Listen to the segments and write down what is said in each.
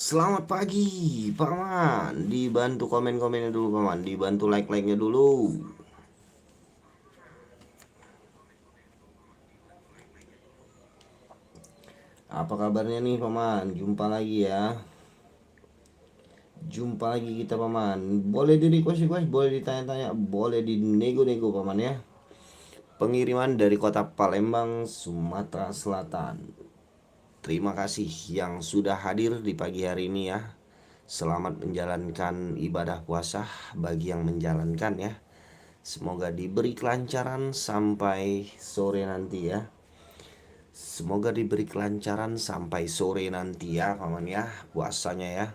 Selamat pagi, Paman. Dibantu komen-komennya dulu, Paman. Dibantu like-like-nya dulu. Apa kabarnya nih, Paman? Jumpa lagi ya. Jumpa lagi kita, Paman. Boleh di request, boleh ditanya-tanya, boleh di nego-nego, Paman ya. Pengiriman dari kota Palembang, Sumatera Selatan. Terima kasih yang sudah hadir di pagi hari ini ya. Selamat menjalankan ibadah puasa bagi yang menjalankan ya. Semoga diberi kelancaran sampai sore nanti ya. Semoga diberi kelancaran sampai sore nanti ya, Paman ya, puasanya ya.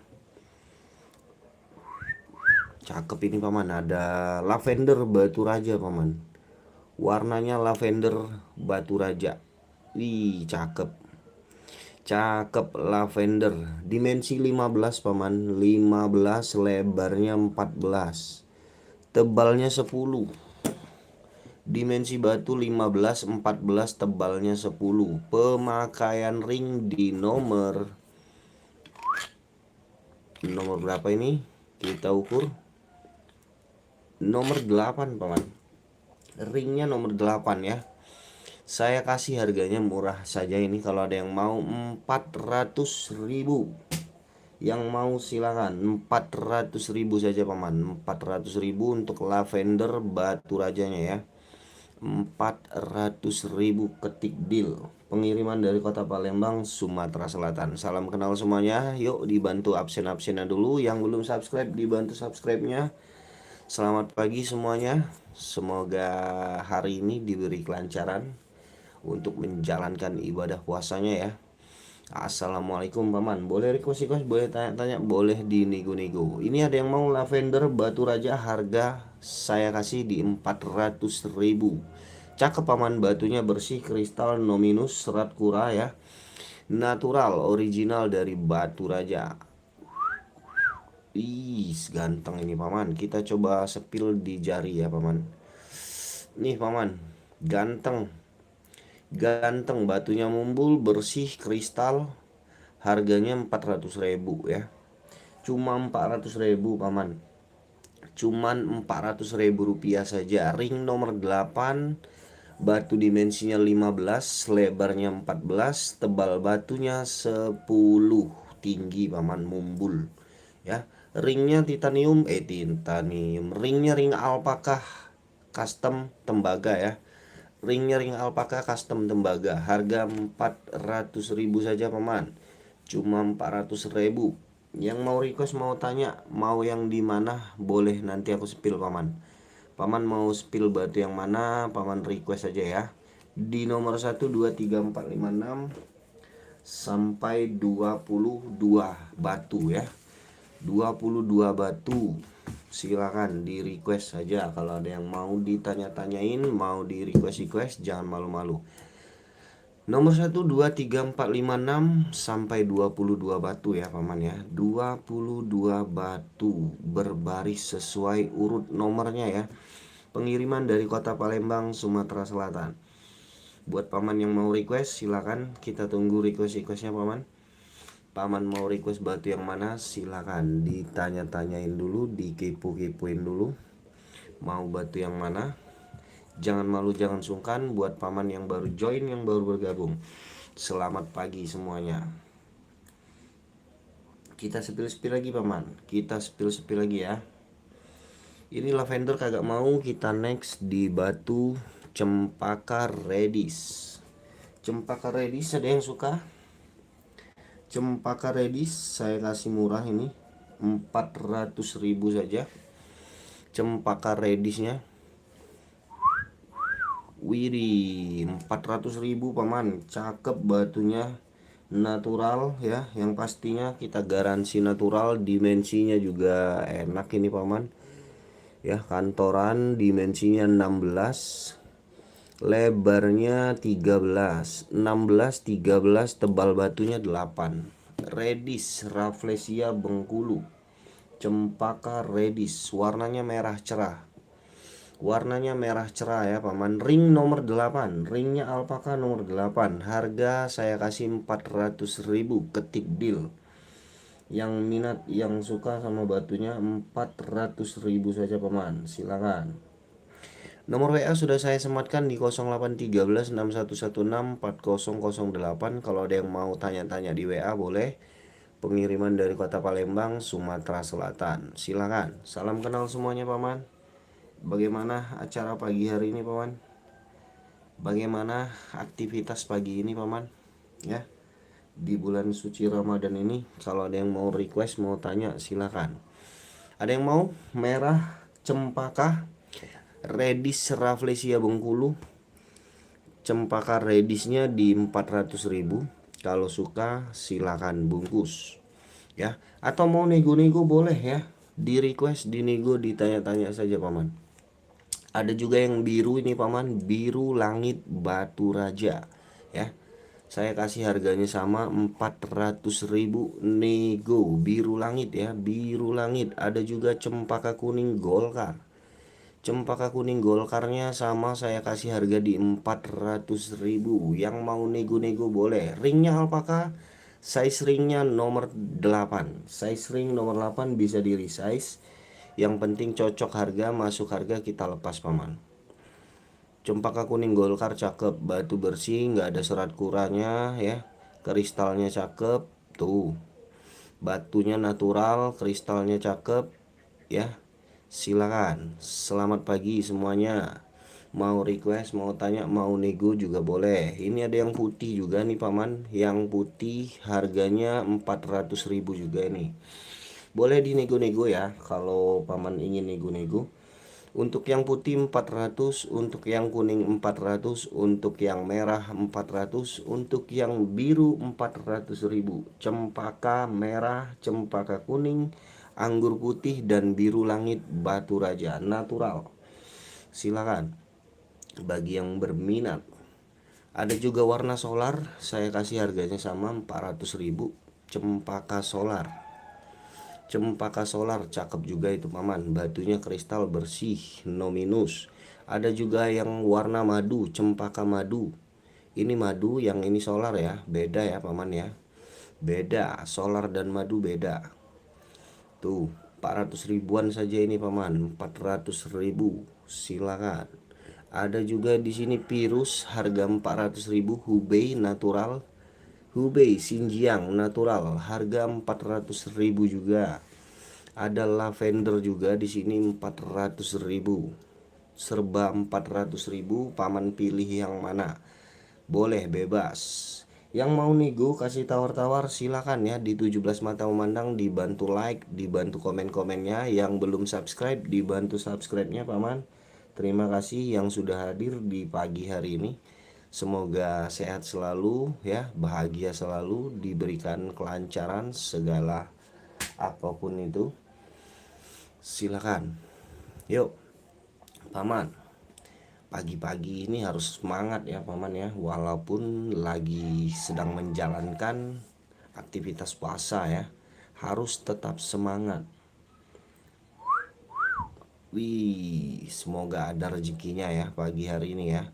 Cakep ini, Paman. Ada lavender batu raja, Paman. Warnanya lavender batu raja. Wih, cakep. Cakep lavender. Dimensi 15, Paman. 15, lebarnya 14. Tebalnya 10. Dimensi batu 15, 14, tebalnya 10. Pemakaian ring di nomor berapa ini? Kita ukur nomor 8, Paman. Ringnya nomor 8 ya. Saya kasih harganya murah saja ini, kalau ada yang mau 400.000. Yang mau silakan 400.000 saja, Paman. 400.000 untuk lavender batu rajanya ya. 400.000 ketik deal. Pengiriman dari kota Palembang, Sumatera Selatan. Salam kenal semuanya. Yuk dibantu absen-absennya dulu. Yang belum subscribe dibantu subscribe-nya. Selamat pagi semuanya. Semoga hari ini diberi kelancaran untuk menjalankan ibadah puasanya ya. Assalamualaikum, Paman. Boleh request, boleh tanya-tanya, boleh di nego-nego. Ini ada yang mau lavender batu raja, harga saya kasih di 400.000. Cakep, Paman. Batunya bersih, kristal, no minus, serat kura ya. Natural, original dari batu raja. Ih, ganteng ini, Paman. Kita coba sepil di jari ya, Paman. Nih, Paman. Ganteng. Ganteng, batunya mumbul, bersih, kristal. Harganya 400.000 ya. Cuma 400.000, Paman. Cuman 400.000 rupiah saja. Ring nomor 8. Batu dimensinya 15, lebarnya 14, tebal batunya 10. Tinggi, Paman, mumbul ya. Ringnya titanium. Ringnya ring alpaka custom tembaga ya. Ringnya ring alpaka custom tembaga. Harga 400.000 saja, Paman. Cuma 400.000. Yang mau request, mau tanya, mau yang di mana, boleh nanti aku spill, Paman. Paman mau spill batu yang mana, Paman request aja ya. Di nomor 1, 2, 3, 4, 5, 6 sampai 22 batu ya. 22 batu. Silakan di request saja. Kalau ada yang mau ditanya-tanyain, mau di request, jangan malu-malu. Nomor 1, 2, 3, 4, 5, 6 sampai 22 batu ya, Paman ya. 22 batu berbaris sesuai urut nomornya ya. Pengiriman dari kota Palembang, Sumatera Selatan. Buat Paman yang mau request, silakan. Kita tunggu request-requestnya, Paman. Paman mau request batu yang mana, silakan ditanya-tanyain dulu, dikepo-kepoin dulu. Mau batu yang mana? Jangan malu, jangan sungkan. Buat Paman yang baru join, yang baru bergabung, selamat pagi semuanya. Kita spill-spill lagi, Paman. Kita spill-spill lagi ya. Ini lavender kagak mau. Kita next di batu cempaka redis. Cempaka redis ada yang suka? Cempaka redis saya kasih murah ini, 400.000 saja. Cempaka redisnya, widih, 400.000 paman. Cakep batunya, natural ya. Yang pastinya kita garansi natural. Dimensinya juga enak ini paman ya. Kantoran dimensinya 16, lebarnya 13, 16, 13, tebal batunya 8. Redis Rafflesia Bengkulu, cempaka redis, warnanya merah cerah. Warnanya merah cerah ya paman. Ring nomor 8, ringnya alpaka nomor 8. Harga saya kasih 400.000, ketik deal. Yang minat, yang suka sama batunya 400.000 saja paman. Silakan. Nomor WA sudah saya sematkan di 081361164008. Kalau ada yang mau tanya-tanya di WA boleh. Pengiriman dari Kota Palembang, Sumatera Selatan. Silakan. Salam kenal semuanya paman. Bagaimana acara pagi hari ini paman? Bagaimana aktivitas pagi ini paman? Ya, di bulan suci Ramadan ini, kalau ada yang mau request, mau tanya, silakan. Ada yang mau merah cempaka redis Rafflesia Bengkulu, cempaka redisnya di 400.000. Kalau suka silakan bungkus ya. Atau mau nego-nego boleh ya, di request, di nego, ditanya-tanya saja paman. Ada juga yang biru ini paman, biru langit batu raja ya. Saya kasih harganya sama 400.000 nego. Biru langit ya, biru langit. Ada juga cempaka kuning golkar. Cempaka kuning golkarnya sama, saya kasih harga di 400.000. Yang mau nego-nego boleh. Ringnya alpaka, size ringnya nomor 8. Size ring nomor 8 bisa di resize. Yang penting cocok harga, masuk harga kita lepas paman. Cempaka kuning golkar cakep, batu bersih, nggak ada serat kurangnya ya. Kristalnya cakep, tuh. Batunya natural, kristalnya cakep ya. Silakan. Selamat pagi semuanya. Mau request, mau tanya, mau nego juga boleh. Ini ada yang putih juga nih paman. Yang putih harganya 400.000 juga nih. Boleh dinego-nego ya kalau paman ingin nego-nego. Untuk yang putih 400, untuk yang kuning 400, untuk yang merah 400, untuk yang biru 400.000. Cempaka merah, cempaka kuning, anggur putih dan biru langit batu raja natural. Silakan bagi yang berminat. Ada juga warna solar, saya kasih harganya sama 400.000. Cempaka solar. Cempaka solar cakep juga itu paman. Batunya kristal bersih, no minus. Ada juga yang warna madu, cempaka madu. Ini madu, yang ini solar ya. Beda ya paman ya. Beda, solar dan madu beda. Tuh, 400 ribuan saja ini paman, 400.000. Silakan. Ada juga di sini virus harga 400.000, Hubei natural. Hubei Xinjiang natural harga 400.000 juga. Ada lavender juga di sini 400.000. Serba 400.000, paman pilih yang mana. Boleh bebas. Yang mau nego kasih tawar-tawar silakan ya. Di 17 mata memandang dibantu like, dibantu komen-komennya. Yang belum subscribe dibantu subscribe-nya paman. Terima kasih yang sudah hadir di pagi hari ini. Semoga sehat selalu ya, bahagia selalu, diberikan kelancaran segala apapun itu. Silakan. Yuk paman, pagi-pagi ini harus semangat ya paman ya. Walaupun lagi sedang menjalankan aktivitas puasa ya, harus tetap semangat. Wih, semoga ada rezekinya ya pagi hari ini ya.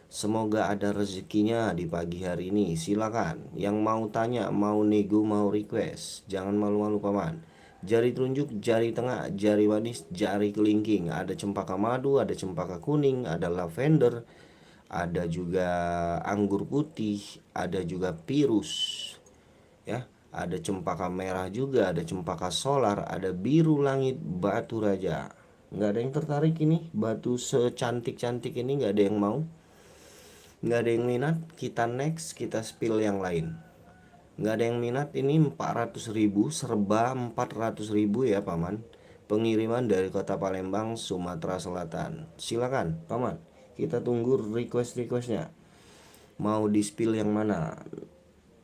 Semoga ada rezekinya di pagi hari ini. Silakan. Yang mau tanya, mau nego, mau request, jangan malu-malu paman. Jari telunjuk, jari tengah, jari manis, jari kelingking. Ada cempaka madu, ada cempaka kuning, ada lavender, ada juga anggur putih, ada juga virus ya. Ada cempaka merah juga, ada cempaka solar, ada biru langit batu raja. Nggak ada yang tertarik ini, batu secantik-cantik ini nggak ada yang mau. Nggak ada yang minat, kita next, kita spill yang lain. Nggak ada yang minat, ini 400.000, serba 400.000 ya paman. Pengiriman dari kota Palembang, Sumatera Selatan. Silakan, paman. Kita tunggu request-requestnya. Mau di-spill yang mana?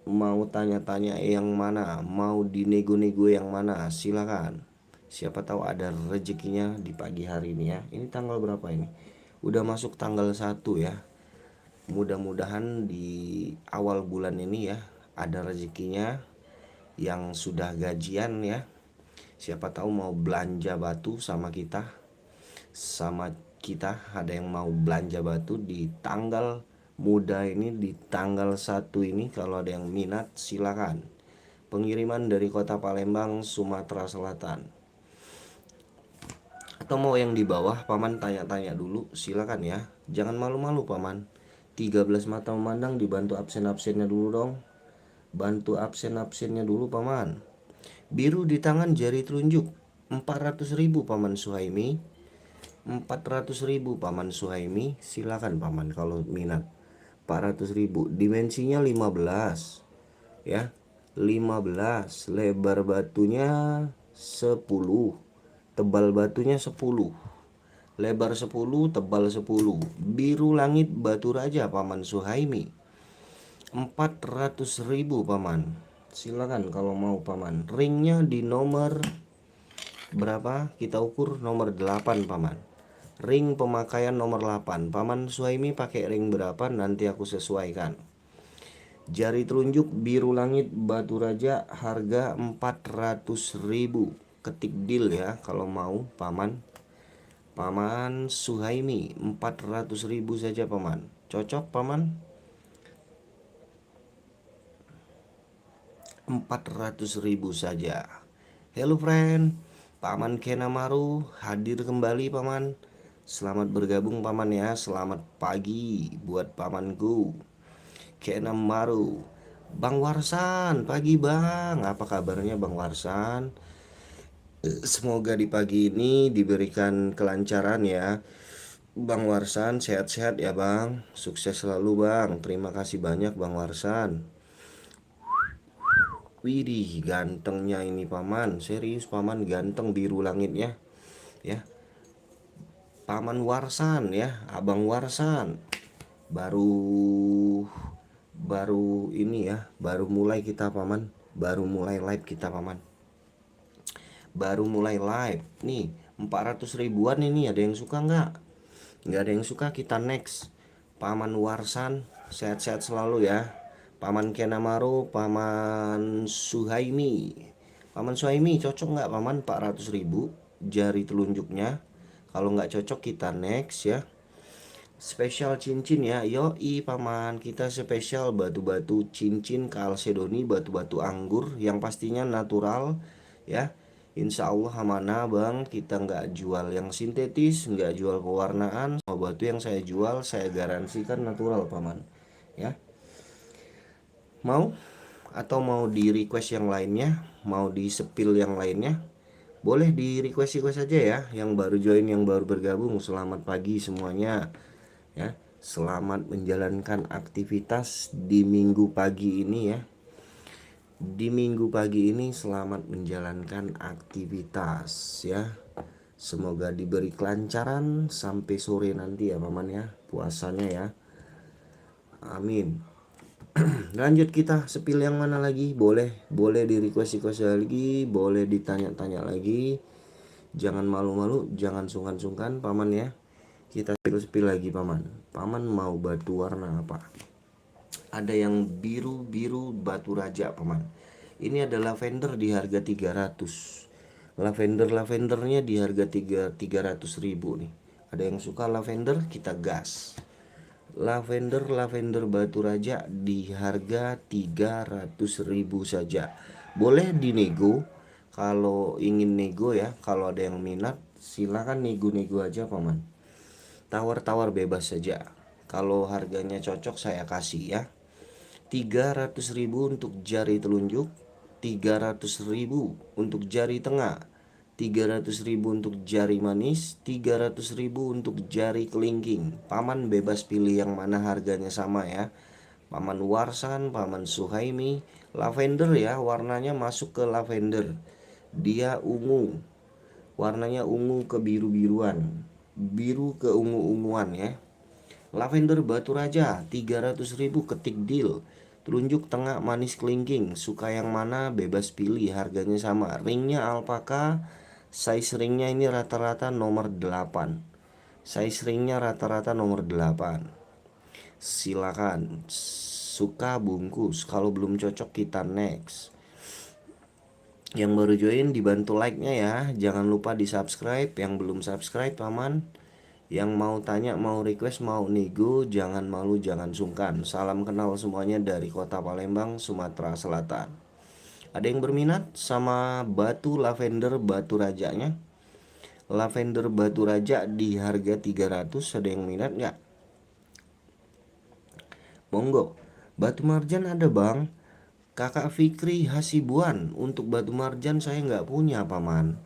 Mau tanya-tanya yang mana? Mau dinego-nego yang mana? Silakan. Siapa tahu ada rezekinya di pagi hari ini ya. Ini tanggal berapa ini? Udah masuk tanggal 1 ya. Mudah-mudahan di awal bulan ini ya ada rezekinya yang sudah gajian ya. Siapa tahu mau belanja batu sama kita. Sama kita ada yang mau belanja batu di tanggal muda ini, di tanggal 1 ini. Kalau ada yang minat silakan. Pengiriman dari kota Palembang, Sumatera Selatan. Atau mau yang di bawah, paman tanya-tanya dulu, silakan ya. Jangan malu-malu paman. 13 mata memandang, dibantu absen-absennya dulu dong. Bantu absen-absennya dulu paman. Biru di tangan jari telunjuk 400.000 paman Suhaimi. 400.000 paman Suhaimi. Silakan paman kalau minat. 400.000. Dimensinya 15 ya. 15. Lebar batunya 10. Tebal batunya 10. Lebar 10, tebal 10. Biru langit batu raja paman Suhaimi. 400.000 paman. Silakan kalau mau paman. Ringnya di nomor berapa? Kita ukur nomor 8 paman. Ring pemakaian nomor 8. Paman Suhaimi pakai ring berapa? Nanti aku sesuaikan. Jari telunjuk biru langit batu raja harga 400.000. Ketik deal ya kalau mau paman. Paman Suhaimi 400.000 saja paman. Cocok paman? 400.000 saja. Hello friend, paman Kenamaru hadir kembali paman. Selamat bergabung paman ya. Selamat pagi buat pamanku Kenamaru. Bang Warsan, pagi bang. Apa kabarnya Bang Warsan? Semoga di pagi ini diberikan kelancaran ya Bang Warsan. Sehat-sehat ya bang. Sukses selalu bang. Terima kasih banyak Bang Warsan. Widih, gantengnya ini paman. Serius paman, ganteng biru langitnya. Ya. Paman Warsan ya, Abang Warsan. Baru ini ya, baru mulai kita paman. Baru mulai live kita paman. Baru mulai live. Nih, 400 ribuan ini ada yang suka nggak? Nggak ada yang suka, kita next. Paman Warsan, sehat-sehat selalu ya. Paman Kenamaru, Paman Suhaimi. Paman Suhaimi cocok nggak paman 400.000 jari telunjuknya? Kalau nggak cocok kita next ya. Spesial cincin ya. Yoi paman, kita spesial batu-batu cincin kalsedoni, batu-batu anggur yang pastinya natural ya. Insya Allah amanah bang. Kita nggak jual yang sintetis, nggak jual pewarnaan. Semua batu yang saya jual saya garansikan natural paman ya. Mau? Atau mau di request yang lainnya? Mau di spill yang lainnya? Boleh di request aja ya. Yang baru join, yang baru bergabung, selamat pagi semuanya ya. Selamat menjalankan aktivitas di minggu pagi ini ya. Di minggu pagi ini selamat menjalankan aktivitas ya. Semoga diberi kelancaran sampai sore nanti ya paman ya, puasanya ya. Amin. Lanjut, kita spill yang mana lagi? Boleh di request lagi, boleh ditanya-tanya lagi. Jangan malu-malu, jangan sungkan-sungkan paman ya. Kita spill lagi paman. Paman mau batu warna apa? Ada yang biru batu raja paman. Ini ada lavender di harga 300. Lavendernya di harga 300.000 nih. Ada yang suka lavender, kita gas. Lavender batu raja di harga 300.000 saja. Boleh dinego kalau ingin nego ya. Kalau ada yang minat silakan nego-nego aja paman. Tawar-tawar bebas saja. Kalau harganya cocok saya kasih ya. 300.000 untuk jari telunjuk, 300.000 untuk jari tengah, 300.000 untuk jari manis, 300.000 untuk jari kelingking. Paman bebas pilih yang mana harganya sama ya. Paman Warsan, Paman Suhaimi. Lavender ya, warnanya masuk ke lavender. Dia ungu. Warnanya ungu ke biru-biruan, biru ke ungu-unguan ya. Lavender Batu Raja 300.000 ketik deal. Telunjuk tengah manis kelingking. Suka yang mana bebas pilih, harganya sama. Ringnya alpaka. Size ringnya ini rata-rata nomor 8. Size ringnya rata-rata nomor 8. Silakan. Suka bungkus. Kalau belum cocok kita next. Yang baru join dibantu like-nya ya. Jangan lupa di subscribe. Yang belum subscribe paman, yang mau tanya, mau request, mau nego, jangan malu, jangan sungkan. Salam kenal semuanya dari Kota Palembang, Sumatera Selatan. Ada yang berminat sama batu lavender batu rajanya? Lavender batu raja di harga 300, ada yang minat nggak? Monggo. Batu marjan ada bang. Kakak Fikri Hasibuan. Untuk batu marjan saya nggak punya paman.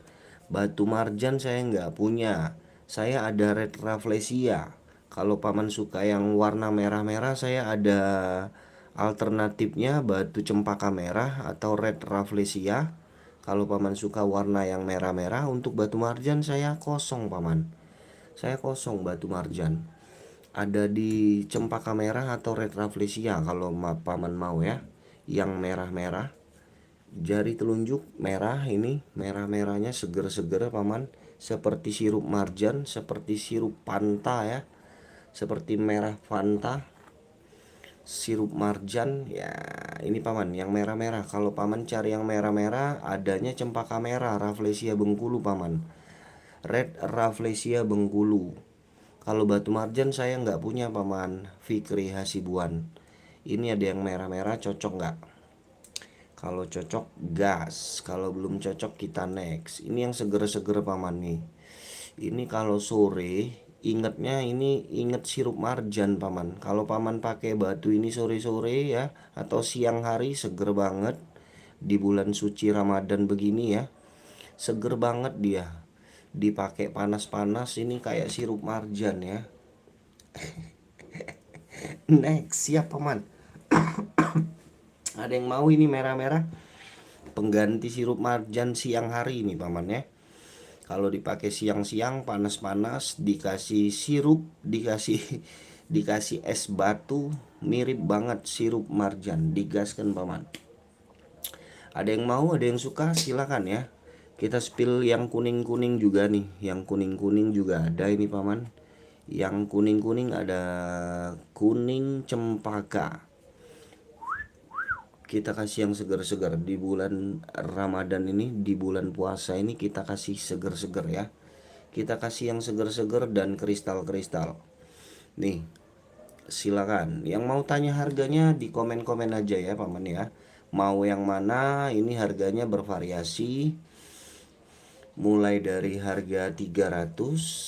Batu marjan saya nggak punya. Saya ada red rafflesia. Kalau paman suka yang warna merah-merah, saya ada alternatifnya batu cempaka merah atau red rafflesia. Kalau paman suka warna yang merah-merah, untuk batu marjan saya kosong paman. Saya kosong batu marjan. Ada di cempaka merah atau red rafflesia kalau paman mau ya. Yang merah-merah. Jari telunjuk merah, ini merah-merahnya seger-seger paman, seperti sirup marjan, seperti sirup Fanta ya, seperti merah Fanta, sirup marjan ya. Ini paman yang merah-merah. Kalau paman cari yang merah-merah, adanya cempaka merah Rafflesia Bengkulu paman, red Rafflesia Bengkulu. Kalau batu marjan saya nggak punya paman. Fikri Hasibuan. Ini ada yang merah-merah, cocok nggak? Kalau cocok gas, kalau belum cocok kita next. Ini yang seger-seger paman nih. Ini kalau sore, ingetnya ini inget sirup marjan paman. Kalau paman pakai batu ini sore-sore ya, atau siang hari, seger banget. Di bulan suci Ramadan begini ya, seger banget dia. Dipakai panas-panas ini kayak sirup marjan ya. Next, siap paman. Ada yang mau ini merah-merah? Pengganti sirup marjan siang hari ini paman ya. Kalau dipakai siang-siang panas-panas, dikasih sirup, dikasih es batu, mirip banget sirup marjan. Digaskan paman. Ada yang mau, ada yang suka, silakan ya. Kita spill yang kuning-kuning juga nih. Yang kuning-kuning juga ada ini paman. Yang kuning-kuning ada kuning cempaka. Kita kasih yang segar-segar di bulan Ramadan ini, di bulan puasa ini kita kasih segar-segar ya. Kita kasih yang segar-segar dan kristal-kristal. Nih, silakan. Yang mau tanya harganya di komen-komen aja ya paman ya. Mau yang mana? Ini harganya bervariasi. Mulai dari harga 300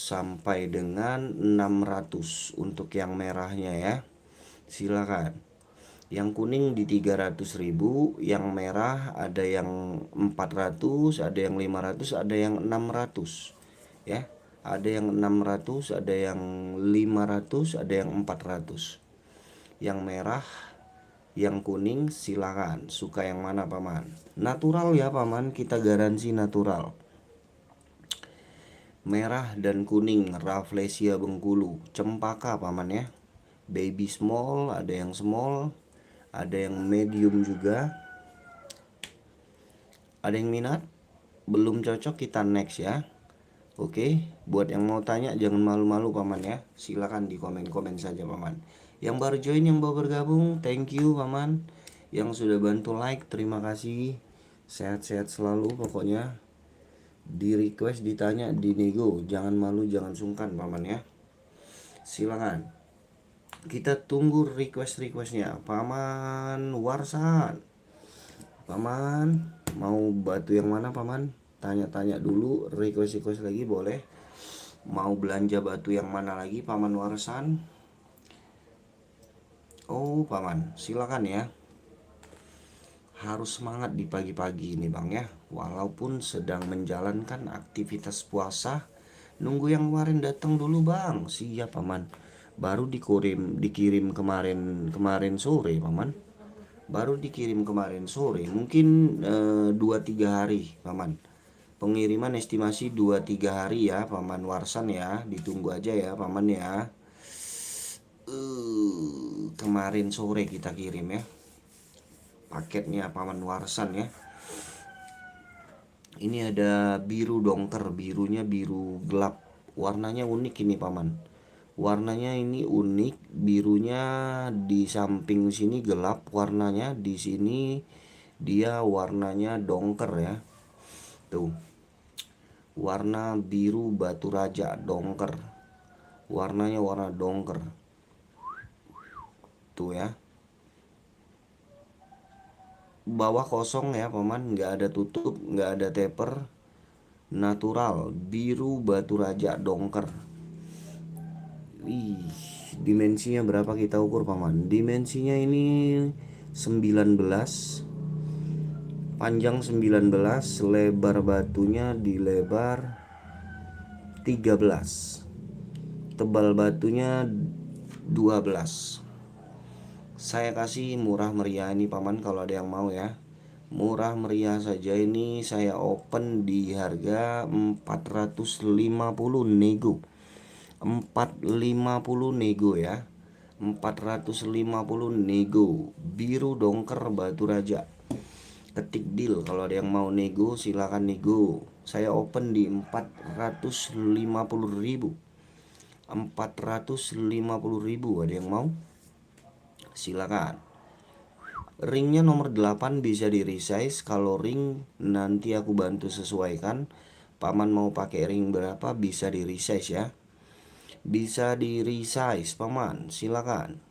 sampai dengan 600 untuk yang merahnya ya. Silakan. Yang kuning di 300.000, yang merah ada yang 400, ada yang 500, ada yang 600 ya. Ada yang 600, ada yang 500, ada yang 400. Yang merah, yang kuning silakan. Suka yang mana paman? Natural ya paman, kita garansi natural. Merah dan kuning Rafflesia Bengkulu, cempaka paman ya. Baby small, ada yang small, ada yang medium juga. Ada yang minat? Belum cocok kita next ya. Oke, buat yang mau tanya jangan malu-malu paman ya. Silakan di komen-komen saja paman. Yang baru join, yang baru bergabung, thank you paman. Yang sudah bantu like, terima kasih. Sehat-sehat selalu pokoknya. Di request, ditanya, dinego, jangan malu, jangan sungkan paman ya. Silakan. Kita tunggu request-requestnya paman Warsan. Paman mau batu yang mana paman? Tanya-tanya dulu, request lagi boleh. Mau belanja batu yang mana lagi paman Warsan? Oh paman, silakan ya. Harus semangat di pagi-pagi ini bang ya. Walaupun sedang menjalankan aktivitas puasa, nunggu yang kemarin datang dulu bang. Siap paman. Baru dikirim kemarin sore paman. Baru dikirim kemarin sore, mungkin 2-3 hari paman. Pengiriman estimasi 2-3 hari ya Paman Warsan ya. Ditunggu aja ya Paman ya. Kemarin sore kita kirim ya paketnya Paman Warsan ya. Ini ada biru dongker, birunya biru gelap. Warnanya unik ini Paman. Warnanya ini unik, birunya di samping sini gelap warnanya, di sini dia warnanya dongker ya. Tuh. Warna biru batu raja dongker. Warnanya warna dongker. Tuh ya. Bawah kosong ya Paman, nggak ada tutup, nggak ada taper. Natural, biru batu raja dongker. Wih, dimensinya berapa kita ukur Paman? Dimensinya ini 19, panjang 19, lebar batunya di lebar 13, tebal batunya 12. Saya kasih murah meriah ini Paman kalau ada yang mau ya. Murah meriah saja ini saya open di harga 450 nego. 450 nego ya. 450 nego. Biru dongker batu raja. Ketik deal kalau ada yang mau nego silakan nego. Saya open di 450.000. 450.000 ada yang mau? Silakan. Ringnya nomor 8 bisa di resize. Kalau ring nanti aku bantu sesuaikan. Paman mau pakai ring berapa bisa di resize ya. Bisa di resize Paman, silakan.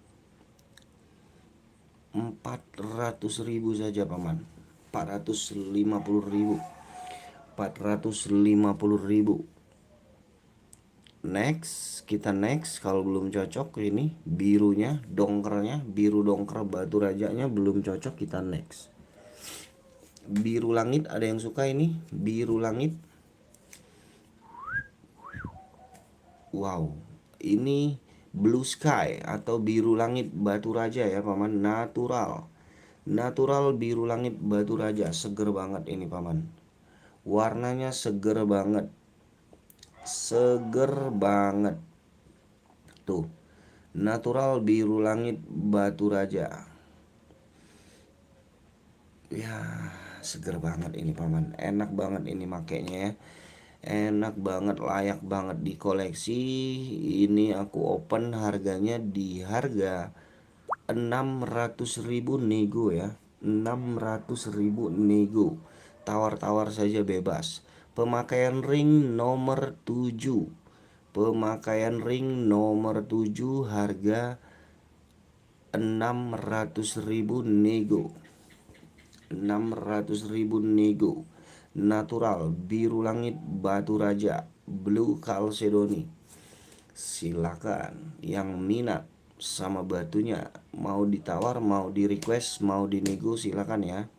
400.000 saja Paman. 450.000. 450.000. Next, kita next. Kalau belum cocok ini birunya, dongkernya, biru dongker batu rajanya belum cocok, kita next. Biru langit ada yang suka ini? Biru langit. Wow, ini blue sky atau biru langit batu raja ya Paman. Natural. Natural biru langit batu raja. Seger banget ini Paman. Warnanya seger banget. Seger banget. Tuh. Natural biru langit batu raja. Ya, seger banget ini Paman. Enak banget ini makainya ya. Enak banget, layak banget di koleksi. Ini aku open harganya di harga 600.000 nego ya. 600.000 nego. Tawar-tawar saja bebas. Pemakaian ring nomor 7. Pemakaian ring nomor 7 harga 600.000 nego. 600.000 nego. Natural biru langit batu raja blue chalcedony. Silakan yang minat sama batunya, mau ditawar, mau di request, mau dinego silakan ya.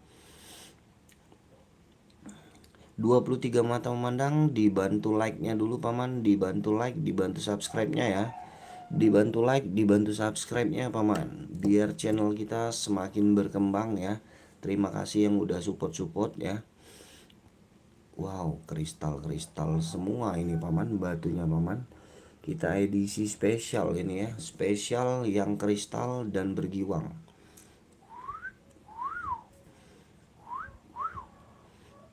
23 mata memandang, dibantu like-nya dulu Paman, dibantu like, dibantu subscribe-nya ya. Dibantu like, dibantu subscribe-nya Paman, biar channel kita semakin berkembang ya. Terima kasih yang udah support ya. Wow, kristal-kristal semua ini Paman, batunya Paman. Kita edisi spesial ini ya, spesial yang kristal dan bergiwang.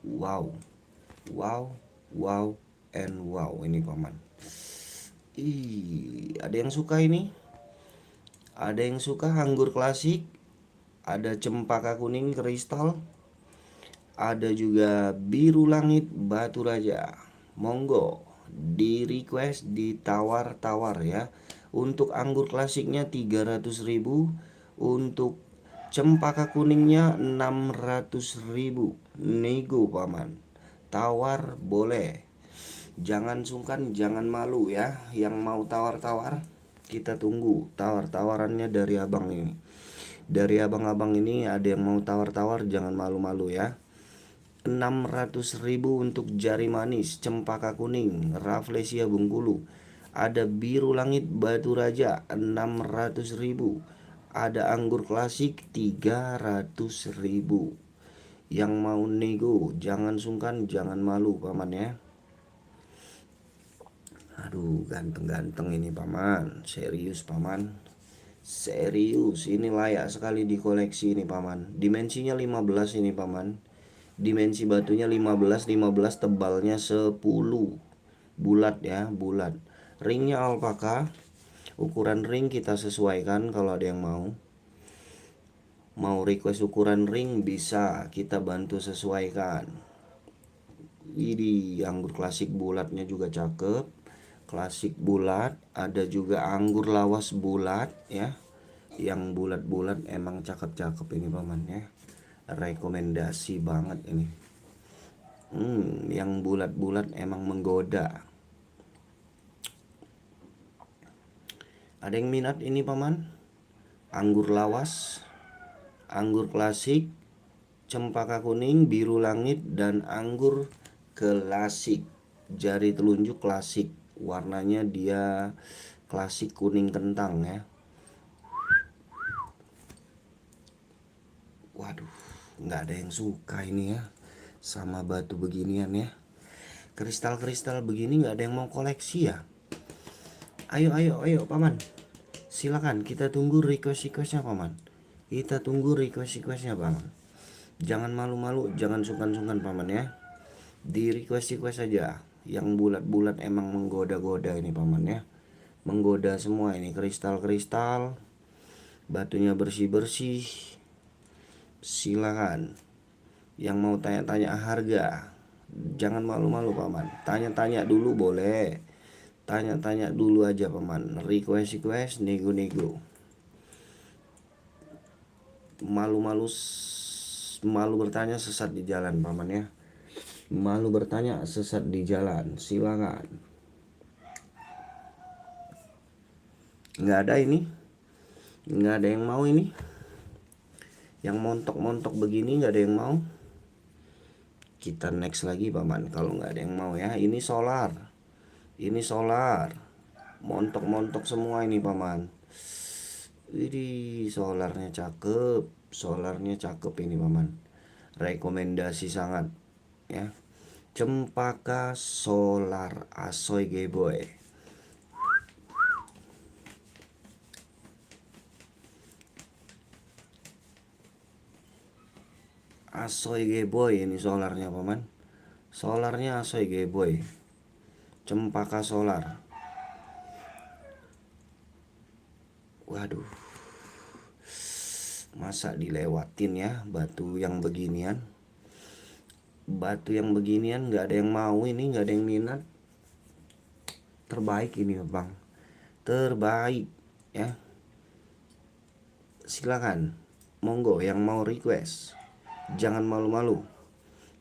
Wow, wow, wow, and wow ini Paman. Ada yang suka ini? Ada yang suka anggur klasik? Ada cempaka kuning kristal? Ada juga biru langit batu raja. Monggo di request, ditawar-tawar ya. Untuk anggur klasiknya 300.000, untuk cempaka kuningnya 600.000. Nego Paman. Tawar boleh. Jangan sungkan, jangan malu ya. Yang mau tawar-tawar, kita tunggu tawar-tawarannya dari abang ini. Dari abang-abang ini ada yang mau tawar-tawar, jangan malu-malu ya. 600.000 untuk jari manis cempaka kuning Rafflesia Bengkulu. Ada biru langit batu raja 600.000. Ada anggur klasik 300.000. Yang mau nego jangan sungkan, jangan malu paman ya. Aduh, ganteng-ganteng ini paman, serius paman. Serius, ini layak sekali dikoleksi ini paman. Dimensinya 15 ini paman. Dimensi batunya 15, 15 tebalnya 10. Bulat ya, bulat. Ringnya alpaka. Ukuran ring kita sesuaikan kalau ada yang mau. Mau request ukuran ring bisa kita bantu sesuaikan. Ini anggur klasik bulatnya juga cakep. Klasik bulat, ada juga anggur lawas bulat ya. Yang bulat-bulat emang cakep-cakep ini paman ya. Rekomendasi banget ini. Yang bulat-bulat emang menggoda. Ada yang minat ini paman? Anggur lawas, anggur klasik, cempaka kuning, biru langit, dan anggur klasik. Jari telunjuk klasik. Warnanya dia klasik kuning kentang ya. Waduh, nggak ada yang suka ini ya sama batu beginian ya. Kristal-kristal begini nggak ada yang mau koleksi ya. Ayo paman, silakan kita tunggu request-requestnya paman. Kita tunggu request-requestnya paman. Jangan malu-malu, jangan sungkan-sungkan paman ya. Di request-request saja. Yang bulat-bulat emang menggoda-goda ini paman ya. Menggoda semua ini kristal-kristal. Batunya bersih-bersih. Silakan. Yang mau tanya-tanya harga, jangan malu-malu paman. Tanya-tanya dulu boleh. Tanya-tanya dulu aja paman. Request, nego-nego. Malu bertanya sesat di jalan paman ya. Malu bertanya sesat di jalan. Silakan. Nggak ada ini. Nggak ada yang mau ini. Yang montok-montok begini nggak ada yang mau. Kita next lagi paman kalau nggak ada yang mau ya. Ini solar. Ini solar. Montok-montok semua ini paman. Ini solarnya cakep. Solarnya cakep ini paman. Rekomendasi sangat ya. Cempaka solar Asoy Geboy. Asoy Geboy ini solarnya paman. Solarnya Asoy Geboy. Cempaka solar. Waduh. Masa dilewatin ya batu yang beginian. Batu yang beginian nggak ada yang mau ini, nggak ada yang minat. Terbaik ini bang. Terbaik ya. Silakan. Monggo yang mau request. Jangan malu-malu.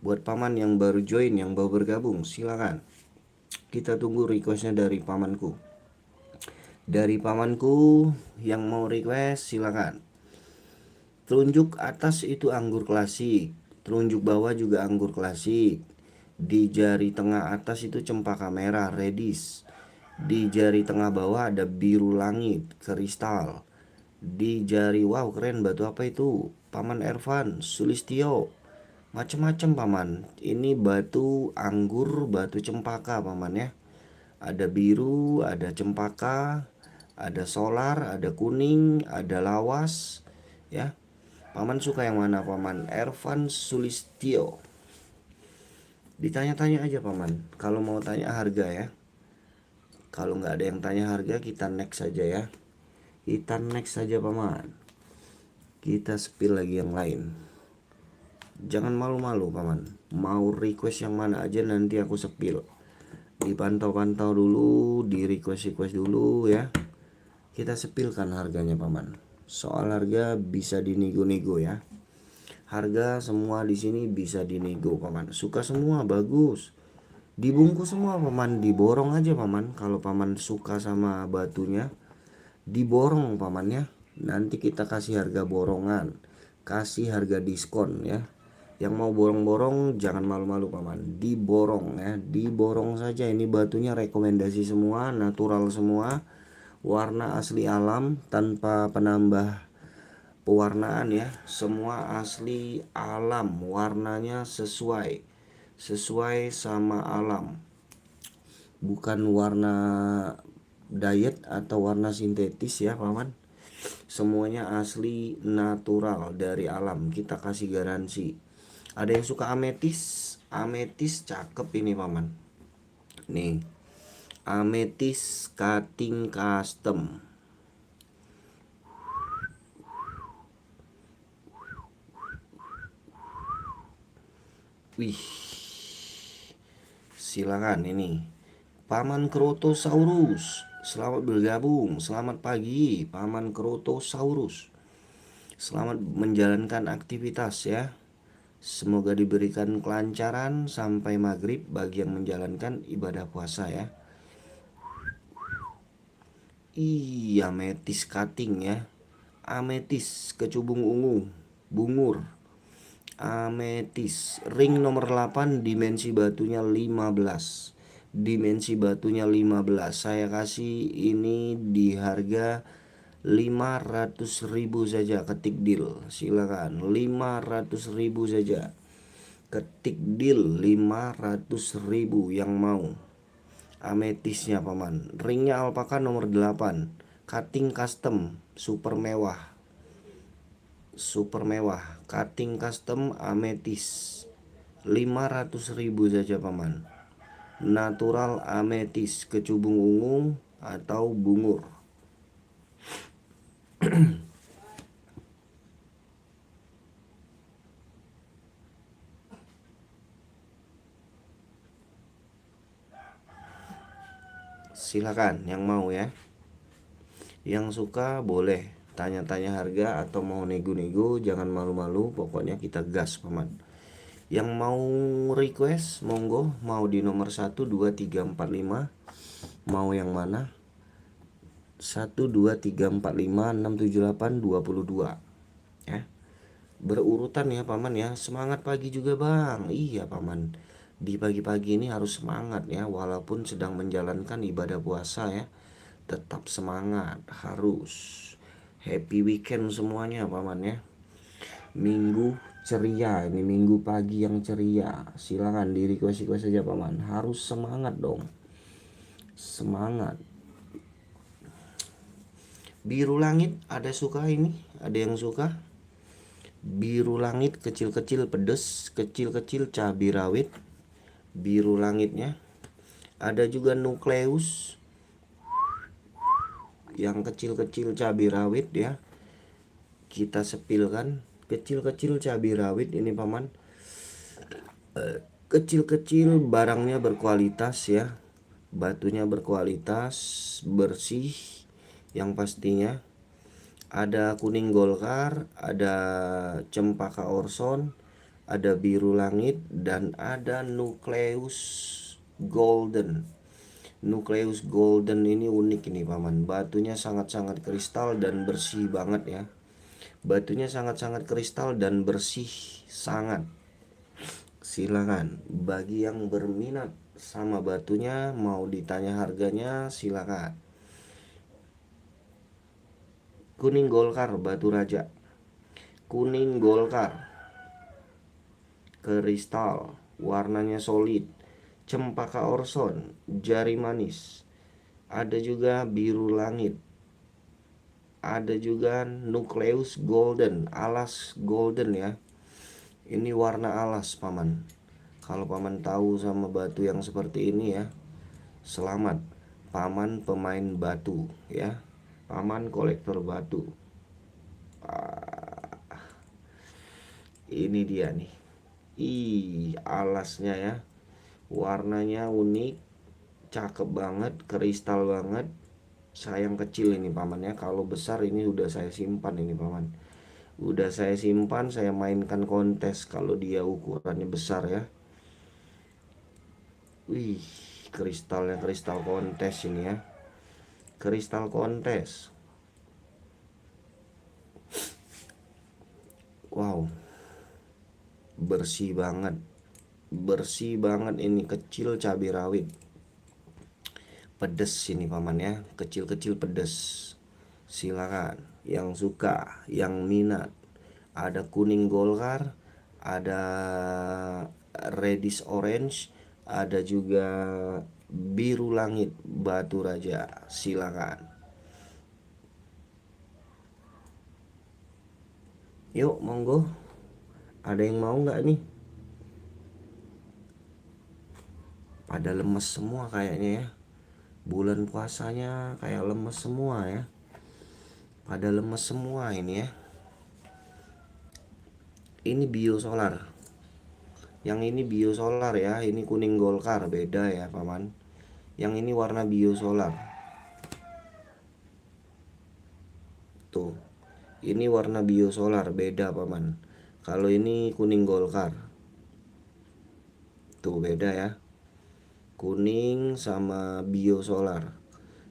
Buat paman yang baru join, yang baru bergabung, silakan. Kita tunggu requestnya dari pamanku. Dari pamanku yang mau request silakan. Telunjuk atas itu anggur klasik, telunjuk bawah juga anggur klasik. Di jari tengah atas itu cempaka merah redis. Di jari tengah bawah ada biru langit kristal. Di jari, wow keren, batu apa itu? Paman Ervan Sulistio. Macem-macem paman. Ini batu anggur, batu cempaka paman ya. Ada biru, ada cempaka, ada solar, ada kuning, ada lawas ya. Paman suka yang mana paman? Ervan Sulistio. Ditanya-tanya aja paman. Kalau mau tanya harga ya. Kalau nggak ada yang tanya harga, kita next saja ya. Kita next saja paman. Kita spill lagi yang lain. Jangan malu-malu paman. Mau request yang mana aja nanti aku spill. Dipantau-pantau dulu, di request dulu ya. Kita sepilkan harganya paman. Soal harga bisa dinego-nego ya. Harga semua di sini bisa dinego paman. Suka semua bagus. Dibungkus semua paman, diborong aja paman. Kalau paman suka sama batunya, diborong paman ya. Nanti kita kasih harga borongan, kasih harga diskon ya. Yang mau borong-borong jangan malu-malu paman, diborong ya, diborong saja. Ini batunya rekomendasi semua, natural semua, warna asli alam tanpa penambah pewarnaan ya, semua asli alam, warnanya sesuai sama alam, bukan warna diet atau warna sintetis ya paman. Semuanya asli natural dari alam, kita kasih garansi. Ada yang suka ametis cakep ini paman. Nih, ametis cutting custom. Wih, silakan ini Paman Krotosaurus. Selamat bergabung, selamat pagi Paman Krotosaurus. Selamat menjalankan aktivitas ya. Semoga diberikan kelancaran sampai maghrib bagi yang menjalankan ibadah puasa ya. Iya, ametis cutting ya. Ametis kecubung ungu, bungur. Ametis ring nomor 8, dimensi batunya 15. Dimensi batunya 15. Saya kasih ini di harga 500.000 saja, ketik deal. Silakan 500.000 saja. Ketik deal 500.000 yang mau. Ametisnya paman. Ringnya alpaka nomor 8. Cutting custom super mewah. Cutting custom ametis 500.000 saja paman. Natural ametis kecubung ungu atau bungur. Silakan yang mau ya. Yang suka boleh tanya-tanya harga atau mau nego-nego, jangan malu-malu, pokoknya kita gas paman. Yang mau request monggo, mau di nomor 1 2 3 4 5. Mau yang mana? 1 2 3 4 5 6 7 8 22 ya. Berurutan ya paman ya. Semangat pagi juga bang. Iya paman, di pagi-pagi ini harus semangat ya, walaupun sedang menjalankan ibadah puasa ya. Tetap semangat, harus. Happy weekend semuanya paman ya. Minggu ceria, ini minggu pagi yang ceria. Silakan di request saja paman. Harus semangat dong. Semangat. Biru langit ada suka ini? Ada yang suka? Biru langit kecil-kecil pedes, kecil-kecil cabai rawit. Biru langitnya. Ada juga nukleus yang kecil-kecil cabai rawit ya. Kita sepilkan kecil-kecil cabai rawit ini paman. Kecil-kecil, barangnya berkualitas ya. Batunya berkualitas, bersih yang pastinya. Ada kuning golkar, ada cempaka orson, ada biru langit, dan ada nukleus golden. Nukleus golden ini unik ini paman. Batunya sangat-sangat kristal dan bersih banget ya. Batunya sangat-sangat kristal dan bersih sangat. Silakan bagi yang berminat sama batunya, mau ditanya harganya, silakan. Kuning golkar batu raja. Kuning golkar kristal, warnanya solid. Cempaka orson, jari manis. Ada juga biru langit. Ada juga nukleus golden, alas golden ya. Ini warna alas paman. Kalau paman tahu sama batu yang seperti ini ya, selamat. Paman pemain batu ya. Paman kolektor batu. Ini dia nih. Alasnya ya. Warnanya unik, cakep banget, kristal banget. Sayang kecil ini paman ya. Kalau besar ini udah saya simpan ini paman. Udah saya simpan, saya mainkan kontes kalau dia ukurannya besar ya. Wih, kristalnya kristal kontes ini ya. Kristal kontes. Wow. Bersih banget. Bersih banget ini, kecil cabai rawit. Pedes ini paman ya, kecil-kecil pedes. Silakan. yang suka, yang minat. Ada kuning Golkar, ada reddish orange, ada juga biru langit Batu Raja. Silakan. Yuk, monggo. Ada yang mau nggak nih? Pada lemes semua kayaknya ya. Bulan puasanya kayak lemes semua ya. Pada lemes semua ini ya. Ini biosolar. Yang ini biosolar ya. Ini kuning Golkar, beda ya paman. Yang ini warna biosolar. Tuh. Ini warna biosolar, beda paman. Kalau ini kuning Golkar. Tuh beda ya. Kuning sama biosolar.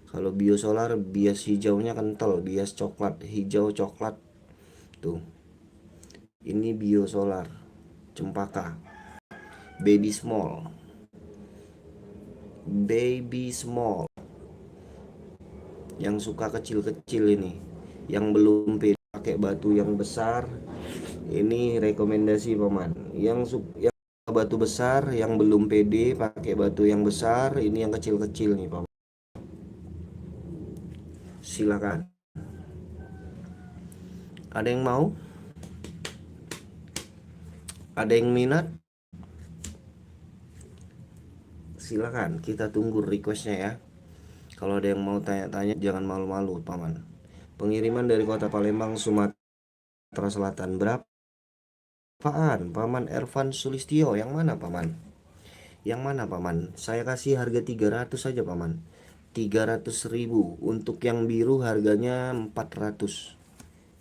Kalau biosolar bias hijaunya kental, bias coklat, hijau coklat. Tuh. Ini biosolar. Cempaka. Baby small. Baby small. Yang suka kecil-kecil ini. Yang belum pede pakai batu yang besar. Ini rekomendasi paman. Yang batu besar, yang belum pede pakai batu yang besar, ini yang kecil-kecil nih paman. Silakan. Ada yang mau? Ada yang minat? Silakan, kita tunggu requestnya ya. Kalau ada yang mau tanya-tanya, jangan malu-malu paman. Pengiriman dari kota Palembang, Sumatera Selatan. Berapaan? Paman Ervan Sulistyo. Yang mana paman? Yang mana paman? Saya kasih harga 300 saja paman. 300.000. Untuk yang biru harganya 400.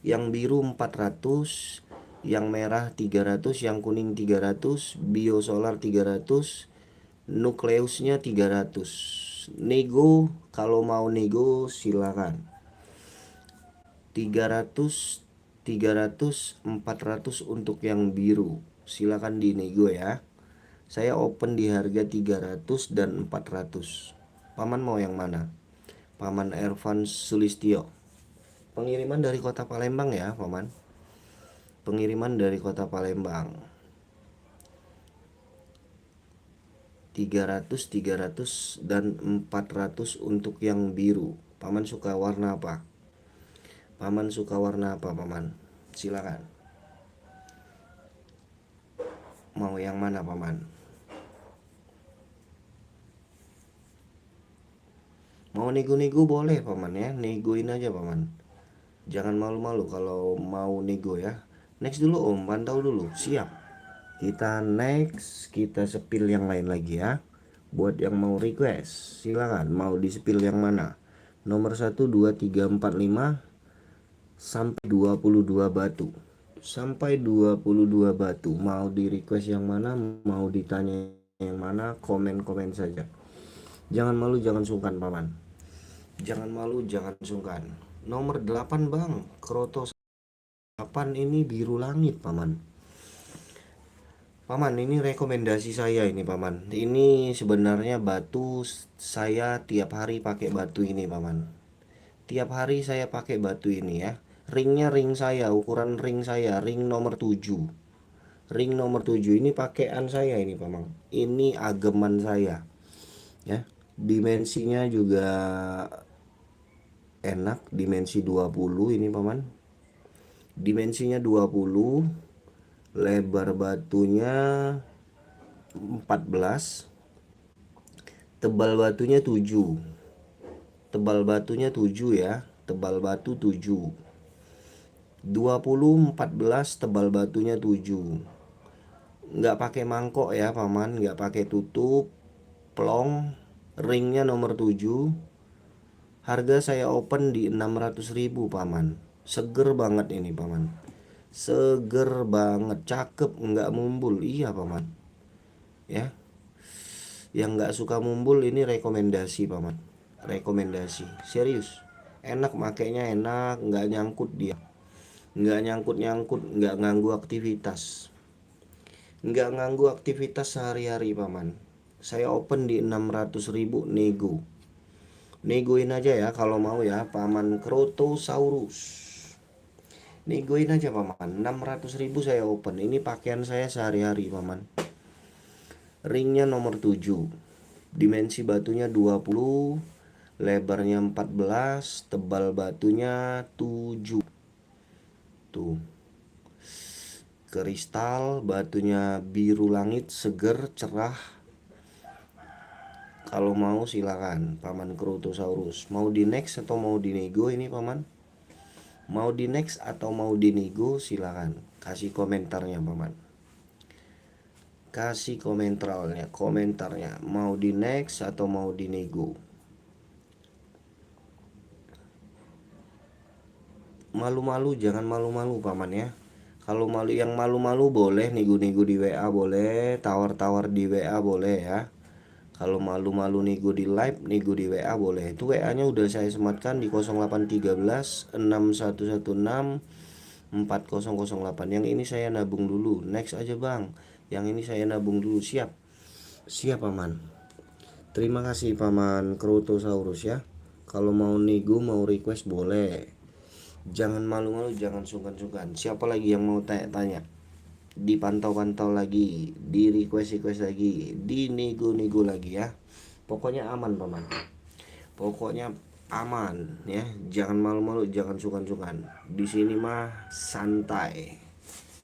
Yang biru 400, yang merah 300, yang kuning 300, biosolar 300, nukleusnya 300. Nego, kalau mau nego silakan. 300, 300, 400 untuk yang biru. Silakan dinego ya. Saya open di harga 300 dan 400. Paman mau yang mana? Paman Ervan Sulistyo. Pengiriman dari kota Palembang ya, paman. Pengiriman dari kota Palembang. 300, 300 dan 400 untuk yang biru. Paman suka warna apa? Paman suka warna apa, paman? Silakan. Mau yang mana, paman? Mau nego-nego boleh, paman ya. Negoin aja, paman. Jangan malu-malu kalau mau nego ya. Next dulu om, pantau dulu. Siap. Kita next, kita sepil yang lain lagi ya. Buat yang mau request, silakan. Mau di sepil yang mana? Nomor 1, 2, 3, 4, 5 sampai 22 batu. Sampai 22 batu. Mau di request yang mana? Mau ditanya yang mana? Komen-komen saja. Jangan malu, jangan sungkan paman. Jangan malu, jangan sungkan. Nomor 8 bang, Kroto 8 ini biru langit paman. Paman, ini rekomendasi saya ini paman. Ini sebenarnya batu saya tiap hari pakai batu ini paman. Tiap hari saya pakai batu ini ya. Ringnya ring saya, ukuran ring saya, ring nomor 7. Ring nomor 7 ini pakaian saya ini paman. Ini ageman saya. Ya. Dimensinya juga enak, dimensi 20 ini paman. Dimensinya 20, lebar batunya 14, tebal batunya 7. Tebal batunya 7 ya. Tebal batu 7. 20, 14, tebal batunya 7. Nggak pakai mangkok ya paman, nggak pakai tutup, plong. Ringnya nomor 7. Harga saya open di 600.000 paman. Seger banget ini paman. Seger banget, cakep, nggak mumbul. Iya paman. Ya. Yang nggak suka mumbul ini rekomendasi paman. Rekomendasi. Serius. Enak makainya, enak, nggak nyangkut dia. Nggak nyangkut-nyangkut, nggak ganggu aktivitas. Nggak ganggu aktivitas sehari-hari paman. Saya open di 600.000 nego. Negoin aja ya kalau mau ya, paman Krotosaurus. Negoin aja paman. 600.000 saya open. Ini pakaian saya sehari-hari paman. Ringnya nomor 7. Dimensi batunya 20, lebarnya 14, tebal batunya 7. Tuh. Kristal batunya biru langit, seger, cerah. Kalau mau silakan paman Krotosaurus. Mau di next atau mau dinego ini paman? Mau di next atau mau dinego silakan. Kasih komentarnya paman. Kasih komentarnya. Mau di next atau mau dinego. Malu-malu jangan malu-malu paman ya. Kalau malu, yang malu-malu boleh nego-nego di WA boleh, tawar-tawar di WA boleh ya. Kalau malu-malu nego di live, nego di WA boleh. Itu WA-nya udah saya sematkan di 0813 6116 4008. Yang ini saya nabung dulu. Next aja bang. Yang ini saya nabung dulu. Siap. Siap paman. Terima kasih paman Krotosaurus ya. Kalau mau nego, mau request boleh. Jangan malu-malu, jangan sungkan-sungkan. Siapa lagi yang mau tanya-tanya? Dipantau-pantau lagi, di request lagi, di nego-nego lagi ya. Pokoknya aman paman. Pokoknya aman ya. Jangan malu-malu, jangan sungkan-sungkan. Di sini mah santai.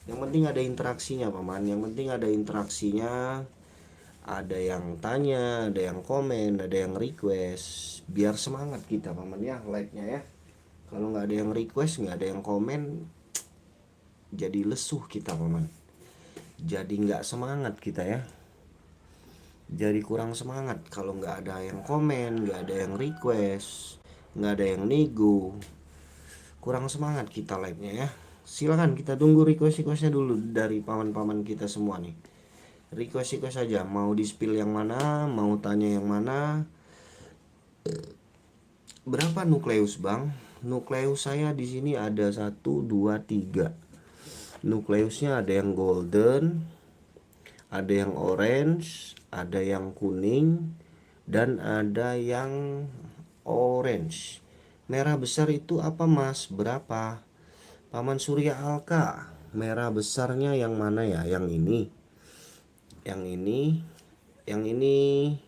Yang penting ada interaksinya paman. Yang penting ada interaksinya. Ada yang tanya, ada yang komen, ada yang request. Biar semangat kita paman ya, like-nya ya. Kalau nggak ada yang request, nggak ada yang komen, jadi lesuh kita paman. Jadi nggak semangat kita ya. Jadi kurang semangat kalau nggak ada yang komen, nggak ada yang request, nggak ada yang nego. Kurang semangat kita live-nya ya. Silakan kita tunggu request-requestnya dulu dari paman-paman kita semua nih. Request aja, mau di spill yang mana, mau tanya yang mana. Berapa nukleus bang? Nukleus saya di sini ada 1, 2, 3. Nukleusnya ada yang golden, ada yang orange, ada yang kuning, dan ada yang orange. Merah besar itu apa mas? Berapa? Paman Surya Alka. Merah besarnya yang mana ya? Yang ini, yang ini, yang ini,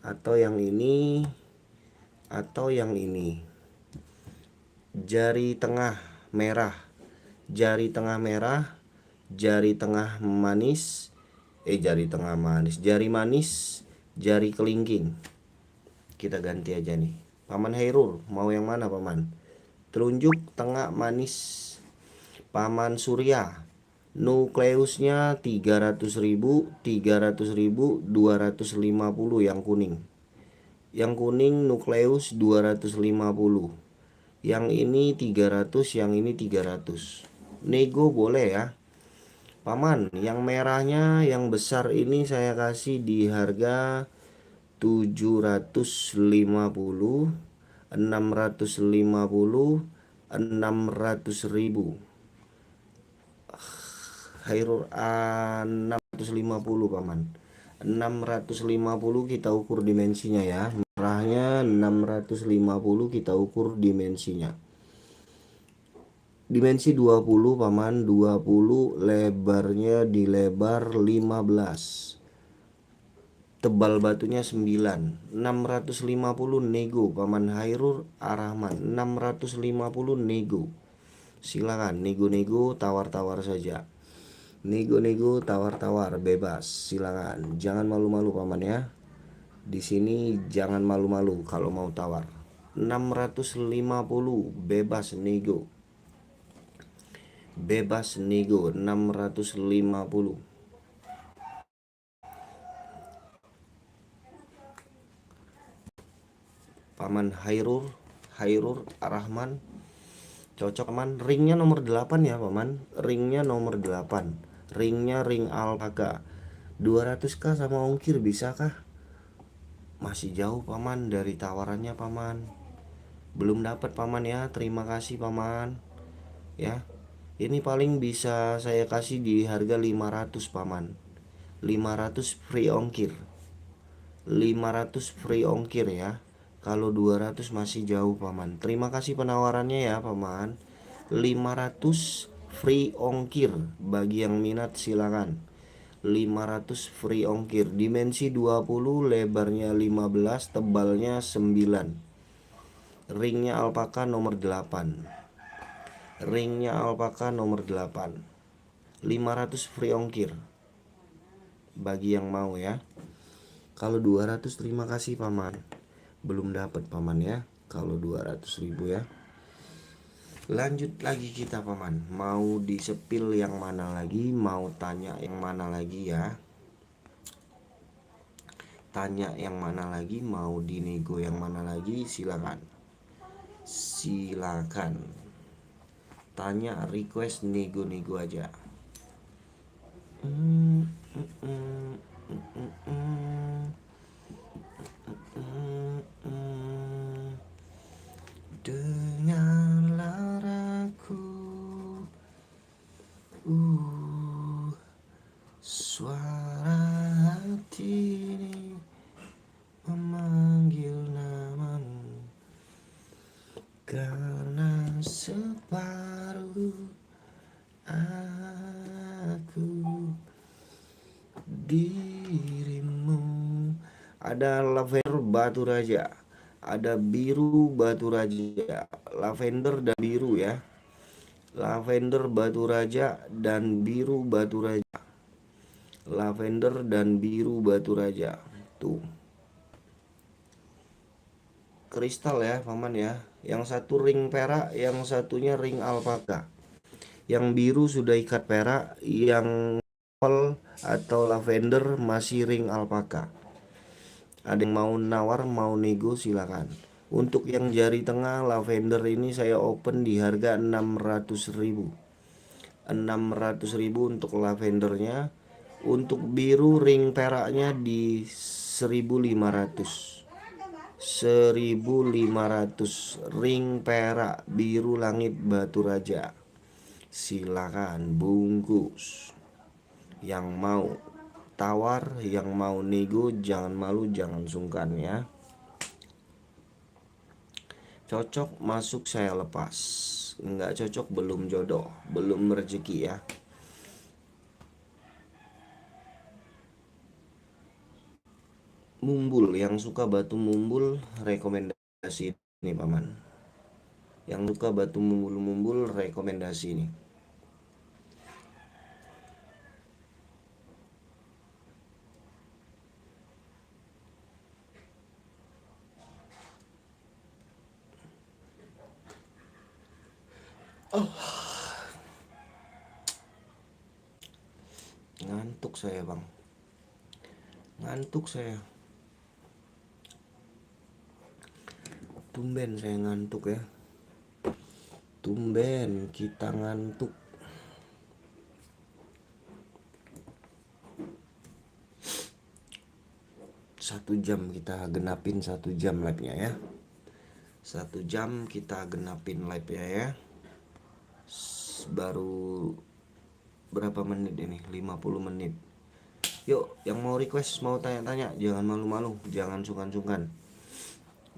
atau yang ini, atau yang ini. Jari tengah merah, jari tengah merah, jari tengah manis, jari manis, jari kelingking. Kita ganti aja nih. Paman Hairul, mau yang mana paman? Telunjuk tengah manis. Paman Surya, nukleusnya 300.000, 300.000, 250 yang kuning. Yang kuning nukleus 250. Yang ini 300, yang ini 300. Nego boleh ya. Paman, yang merahnya yang besar ini saya kasih di harga 750, 650, 600.000. Hairul 650 paman. 650 kita ukur dimensinya ya. Merahnya 650 kita ukur dimensinya. Dimensi 20 paman, 20, lebarnya di lebar 15. Tebal batunya 9. 650 nego paman Hairul Arahman. 650 nego. Silakan nego-nego, tawar-tawar saja. Nego-nego, tawar-tawar bebas. Silakan. Jangan malu-malu paman ya. Di sini jangan malu-malu kalau mau tawar. 650 bebas nego. Bebas nego 650. Paman Hairul Arahman. Cocok paman. Ringnya nomor 8 ya paman. Ringnya nomor 8. Ringnya ring alpaka. 200k sama ongkir bisakah? Masih jauh paman dari tawarannya paman. Belum dapat paman ya. Terima kasih paman. Ya. Ini paling bisa saya kasih di harga 500 paman. 500 free ongkir. 500 free ongkir ya. Kalau 200 masih jauh paman. Terima kasih penawarannya ya paman. 500 free ongkir. Bagi yang minat silakan. 500 free ongkir. Dimensi 20, lebarnya 15, tebalnya 9. Ringnya alpaka nomor 8. Ringnya alpaka nomor 8. 500 free ongkir. Bagi yang mau ya. Kalau 200 terima kasih paman. Belum dapat paman ya. Kalau 200.000 ya. Lanjut lagi kita paman. Mau disepil yang mana lagi? Mau tanya yang mana lagi ya? Tanya yang mana lagi? Mau dinego yang mana lagi? Silakan. Silakan. Tanya, request, nego-nego aja. Dengarlah aku, suara hati ini memanggil namamu, karena separuh aku dirimu. Ada lavender batu raja, ada biru batu raja, lavender dan biru ya. Lavender batu raja dan biru batu raja. Lavender dan biru batu raja. Tuh. Kristal ya, paman ya. Yang satu ring perak, yang satunya ring alpaka. Yang biru sudah ikat perak, yang purple atau lavender masih ring alpaka. Ada yang mau nawar, mau nego silakan. Untuk yang jari tengah lavender ini saya open di harga 600.000. 600.000 untuk lavendernya. Untuk biru ring peraknya di 1.500. 1.500 ring perak biru langit batu raja. Silakan bungkus. Yang mau tawar, yang mau nego jangan malu, jangan sungkan ya. Cocok masuk saya lepas. Enggak cocok belum jodoh, belum rezeki ya. Mumbul, yang suka batu mumbul rekomendasi ini paman. Yang suka batu mumbul rekomendasi ini. Ngantuk saya bang. Ngantuk saya. Tumben saya ngantuk ya. Tumben kita ngantuk. Satu jam kita genapin 1 jam live-nya ya. 1 jam kita genapin live-nya ya. Baru berapa menit ini? 50 menit. Yuk, yang mau request, mau tanya-tanya, jangan malu-malu, jangan sungkan-sungkan.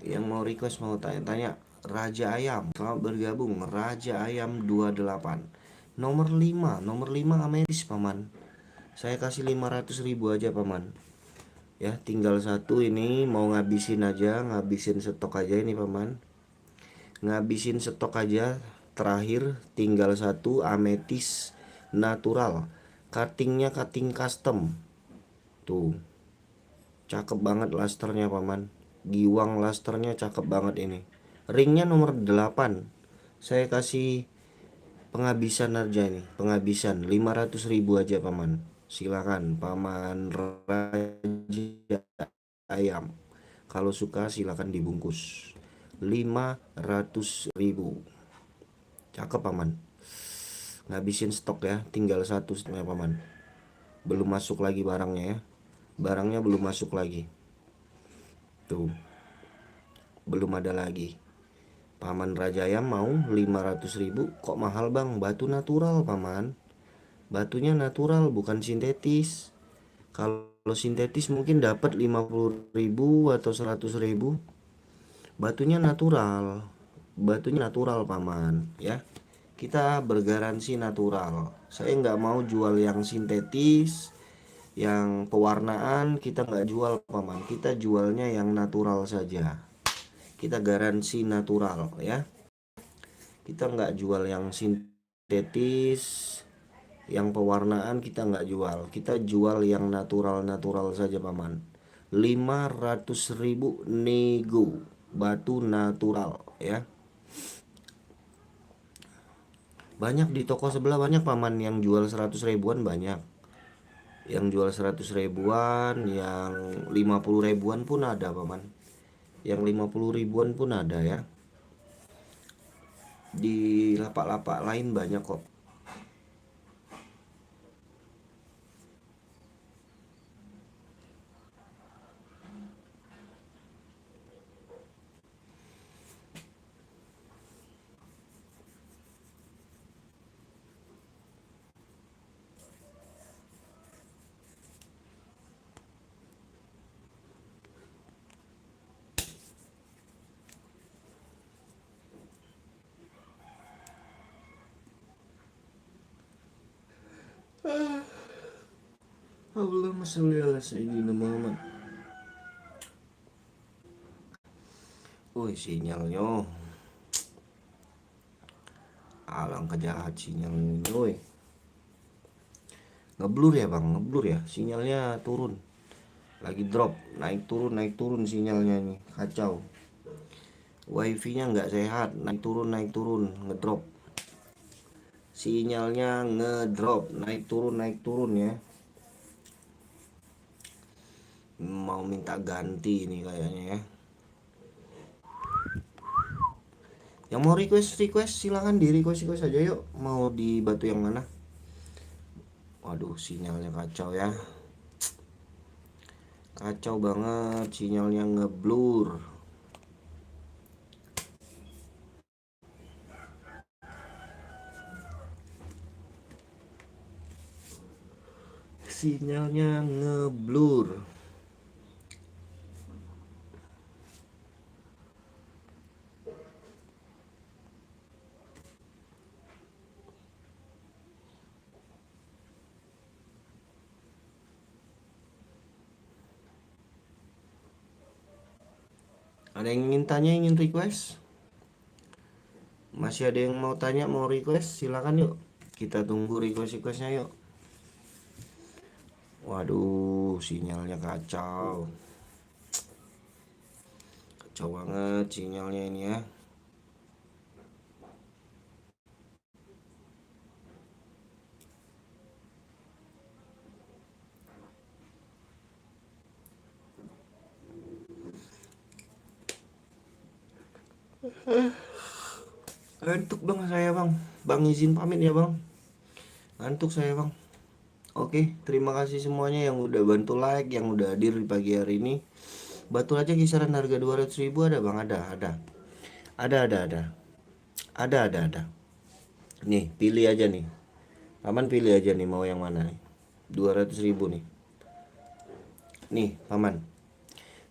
Yang mau request, mau tanya-tanya, Raja Ayam, selamat bergabung. Raja Ayam 28. Nomor 5 ametis paman. Saya kasih 500.000 aja paman. Ya, tinggal satu ini mau ngabisin aja, ngabisin stok aja ini paman. Ngabisin stok aja. Terakhir tinggal satu ametis natural. Cuttingnya cutting custom. Tuh. Cakep banget lasternya paman. Giwang lasternya cakep banget ini. Ringnya nomor 8. Saya kasih penghabisan aja ini. Penghabisan 500.000 aja paman. Silakan paman Raja Ayam. Kalau suka silakan dibungkus. 500.000. Cakep paman. Ngabisin stok ya. Tinggal satu stoknya paman. Belum masuk lagi barangnya ya. Barangnya belum masuk lagi. Tuh. Belum ada lagi. Paman Raja Ayam mau 500.000. Kok mahal bang? Batu natural paman. Batunya natural bukan sintetis. Kalau sintetis mungkin dapat 50.000 atau 100.000. Batunya natural. Batunya natural paman ya. kita bergaransi natural. Saya nggak mau jual yang sintetis, yang pewarnaan kita nggak jual paman. Kita jualnya yang natural saja. Kita garansi natural ya. Kita nggak jual yang sintetis, yang pewarnaan kita nggak jual. Kita jual yang natural-natural saja paman. 500.000 nego batu natural ya. Banyak di toko sebelah, banyak paman yang jual 100 ribuan, banyak yang jual 100 ribuan, yang 50 ribuan pun ada paman, yang 50 ribuan pun ada ya. Di lapak-lapak lain banyak kok. Allahumma sholli ala sayyidina Muhammad. Woi sinyalnya, alangkah jahat sinyalnya woi. Ngeblur ya bang, ngeblur ya, sinyalnya turun, lagi drop, naik turun sinyalnya nih, kacau. Wifi nya nggak sehat, naik turun, ngedrop. Sinyalnya ngedrop, naik turun ya. Mau minta ganti ini kayaknya ya. Yang mau request silahkan di request aja yuk. Mau di batu yang mana? Waduh sinyalnya kacau ya. Kacau banget, sinyalnya ngeblur. Sinyalnya ngeblur. Ada yang ingin tanya, ingin request? Masih ada yang mau tanya, mau request? Silakan yuk. Kita tunggu requestnya yuk. Waduh, sinyalnya kacau. Kacau banget sinyalnya ini ya. Ngantuk bang saya bang. Bang izin pamit ya bang. Ngantuk saya bang. Oke, terima kasih semuanya yang udah bantu like, yang udah hadir di pagi hari ini. Batu aja kisaran harga 200.000 ada bang, ada. Ada. Ada. Nih, pilih aja nih. Paman pilih aja nih mau yang mana nih. 200.000 nih. Nih, paman.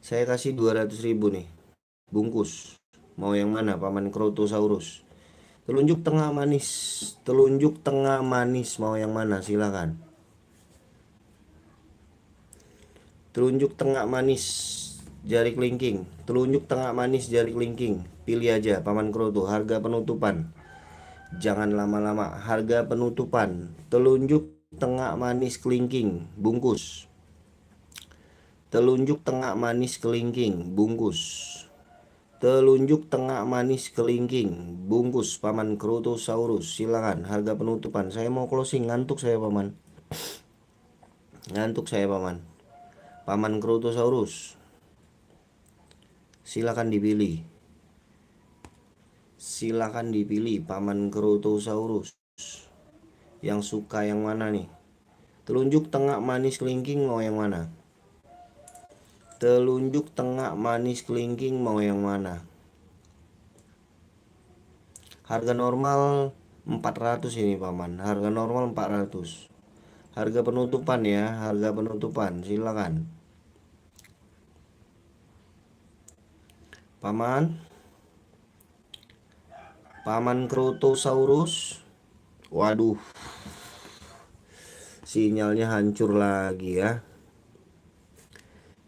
Saya kasih 200.000 nih. Bungkus. Mau yang mana, paman Krotosaurus? Telunjuk tengah manis mau yang mana? Silakan. Telunjuk tengah manis jari kelingking. Telunjuk tengah manis jari kelingking. Pilih aja paman Kroto, harga penutupan. Jangan lama-lama, harga penutupan. Telunjuk tengah manis kelingking, bungkus. Telunjuk tengah manis kelingking, bungkus. Telunjuk tengah manis kelingking, bungkus paman Krotosaurus. Silakan, harga penutupan. Saya mau closing, ngantuk saya paman. Paman Krotosaurus. Silakan dipilih. Paman Krotosaurus. Yang suka yang mana nih? Telunjuk tengah manis kelingking mau yang mana? Telunjuk tengah manis kelingking mau yang mana? Harga normal 400 ini paman. Harga normal 400. Harga penutupan ya, harga penutupan. Silakan. Paman Paman Krotosaurus. Waduh, sinyalnya hancur lagi ya.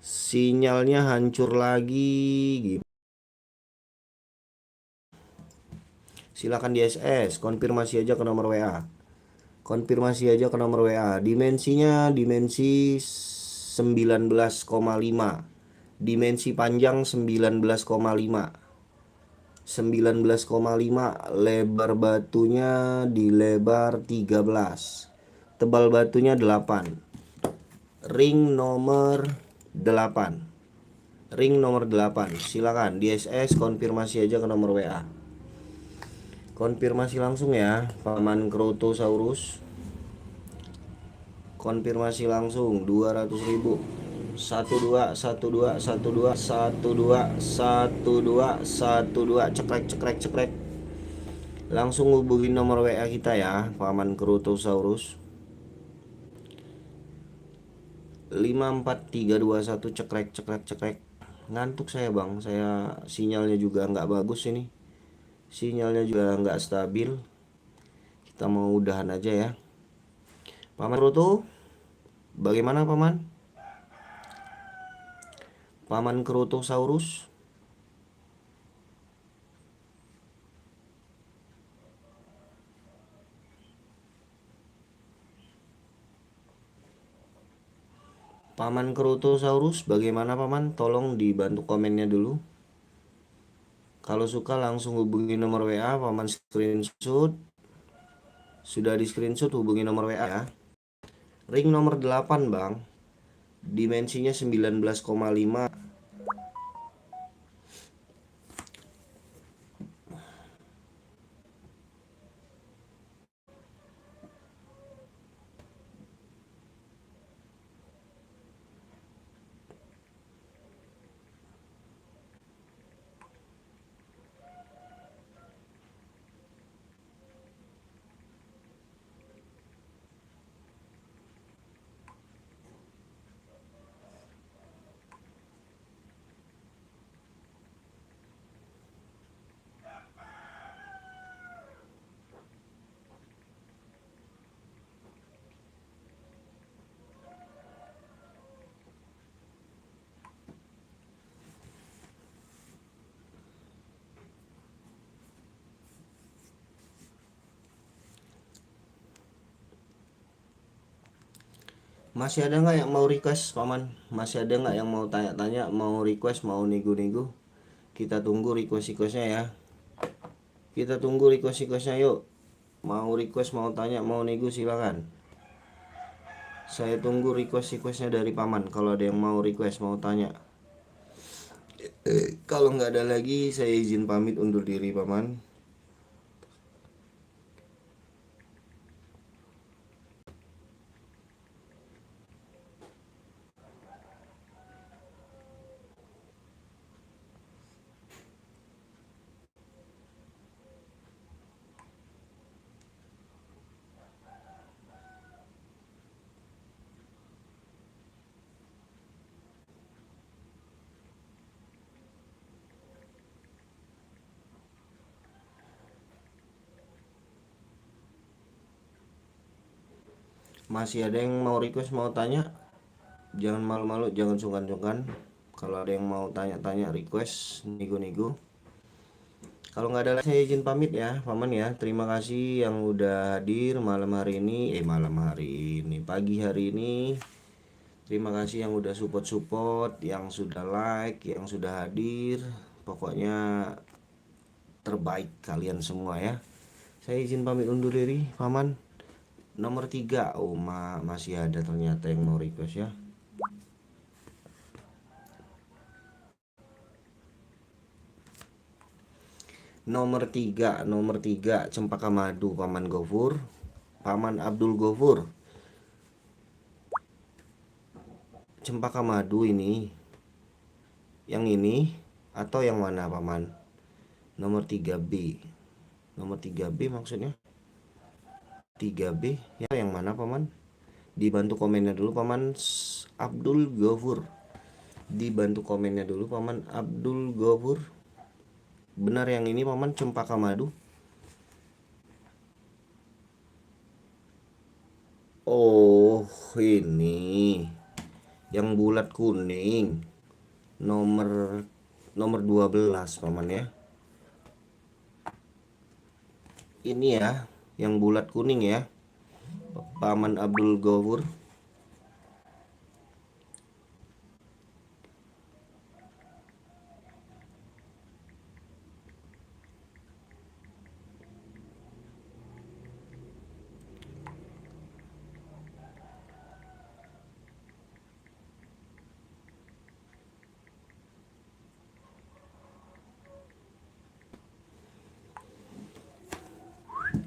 Sinyalnya hancur lagi. Silakan di SS, konfirmasi aja ke nomor WA. Konfirmasi aja ke nomor WA. Dimensinya dimensi 19,5. Dimensi panjang 19,5. 19,5. Lebar batunya di lebar 13. Tebal batunya 8. Ring nomor 8. Ring nomor 8. Silakan di SS, konfirmasi aja ke nomor WA. Konfirmasi langsung ya, Paman Krotosaurus. Konfirmasi langsung 200.000. 12 12 12 12 12 12 cekrek cekrek cekrek. Langsung hubungi nomor WA kita ya, Paman Krotosaurus. 54321 cekrek cekrek cekrek. Ngantuk saya bang, saya sinyalnya juga nggak bagus ini. Sinyalnya juga nggak stabil. Kita mau udahan aja ya. Paman Kroto, bagaimana paman? Paman Krotosaurus. Paman Krotosaurus, bagaimana paman? Tolong dibantu komennya dulu. Kalau suka langsung hubungi nomor WA, paman screenshot. Sudah di screenshot, hubungi nomor WA ya. Ring nomor 8 bang. Dimensinya 19,5. Masih ada nggak yang mau request paman? Masih ada nggak yang mau tanya-tanya, mau request, mau nego-nego? Kita tunggu request-requestnya ya. Kita tunggu request-requestnya yuk. Mau request, mau tanya, mau nego silakan. Saya tunggu request-requestnya dari paman. Kalau ada yang mau request, mau tanya. Kalau nggak ada lagi, saya izin pamit undur diri paman. Masih ada yang mau request, mau tanya? Jangan malu-malu, jangan sungkan-sungkan. Kalau ada yang mau tanya-tanya, request, nego-nego. Kalau nggak ada lagi, saya izin pamit ya paman ya. Terima kasih yang udah hadir malam hari ini. Pagi hari ini. Terima kasih yang udah support, yang sudah like, yang sudah hadir. Pokoknya terbaik kalian semua ya. Saya izin pamit undur diri paman. Nomor 3. Oh masih ada ternyata yang mau request ya. Nomor 3 Cempaka Madu Paman Gofur, Paman Abdul Gofur. Cempaka Madu ini, yang ini atau yang mana paman? Nomor 3B. Nomor 3B maksudnya 3B ya, yang mana paman? Dibantu komennya dulu paman Abdul Gofur. Dibantu komennya dulu paman Abdul Gofur. Benar yang ini paman, Cempaka Madu? Oh, ini yang bulat kuning. Nomor nomor 12 paman ya. Ini ya, yang bulat kuning ya. Paman Abdul Ghafur.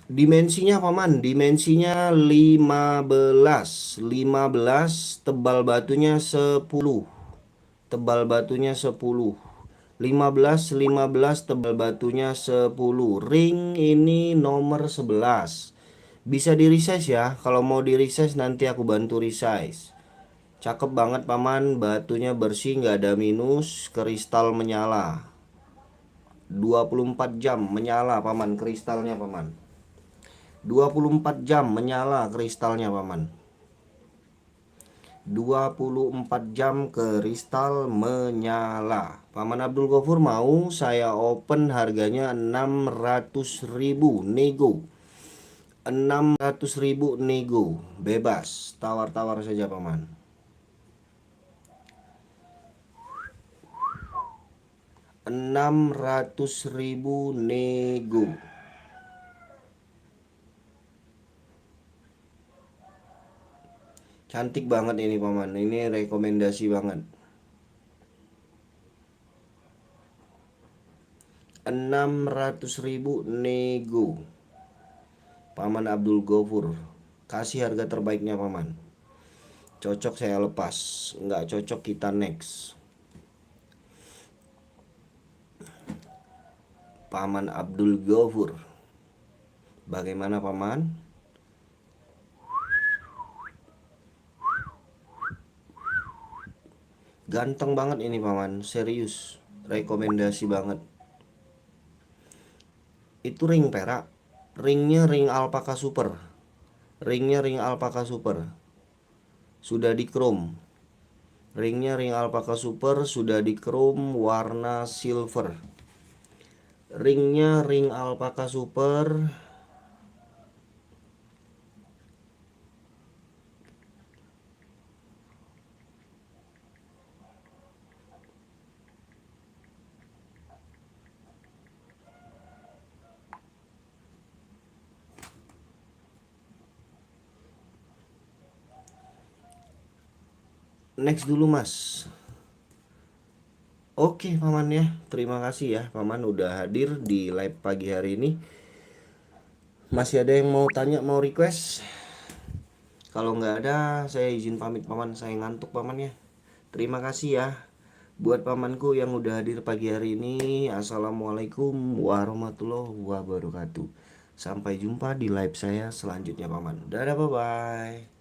Dimensinya paman, dimensinya 15. 15, tebal batunya 10. Tebal batunya 10. 15 15 tebal batunya 10. Ring ini nomor 11. Bisa di resize ya. Kalau mau di resize nanti aku bantu resize. Cakep banget paman, batunya bersih, nggak ada minus, kristal menyala. 24 jam menyala paman kristalnya paman. 24 jam menyala kristalnya paman. 24 jam kristal menyala. Paman Abdul Ghafur mau saya open harganya 600.000 nego. 600.000 nego. Bebas, tawar-tawar saja paman. 600.000 nego. Cantik banget ini paman. Ini rekomendasi banget. 600.000 nego. Paman Abdul Ghafur kasih harga terbaiknya paman. Cocok saya lepas, nggak cocok kita next. Paman Abdul Ghafur, bagaimana paman? Ganteng banget ini paman, serius, rekomendasi banget. Itu ring perak, ringnya ring alpaka super. Ringnya ring alpaka super. Sudah di chrome. Ringnya ring alpaka super, sudah di chrome warna silver. Ringnya ring alpaka super. Next dulu mas. Oke paman ya, terima kasih ya paman udah hadir di live pagi hari ini. Masih ada yang mau tanya, mau request? Kalau nggak ada, saya izin pamit paman, saya ngantuk paman ya. Terima kasih ya buat pamanku yang udah hadir pagi hari ini. Assalamualaikum warahmatullahi wabarakatuh. Sampai jumpa di live saya selanjutnya paman. Dadah, bye bye.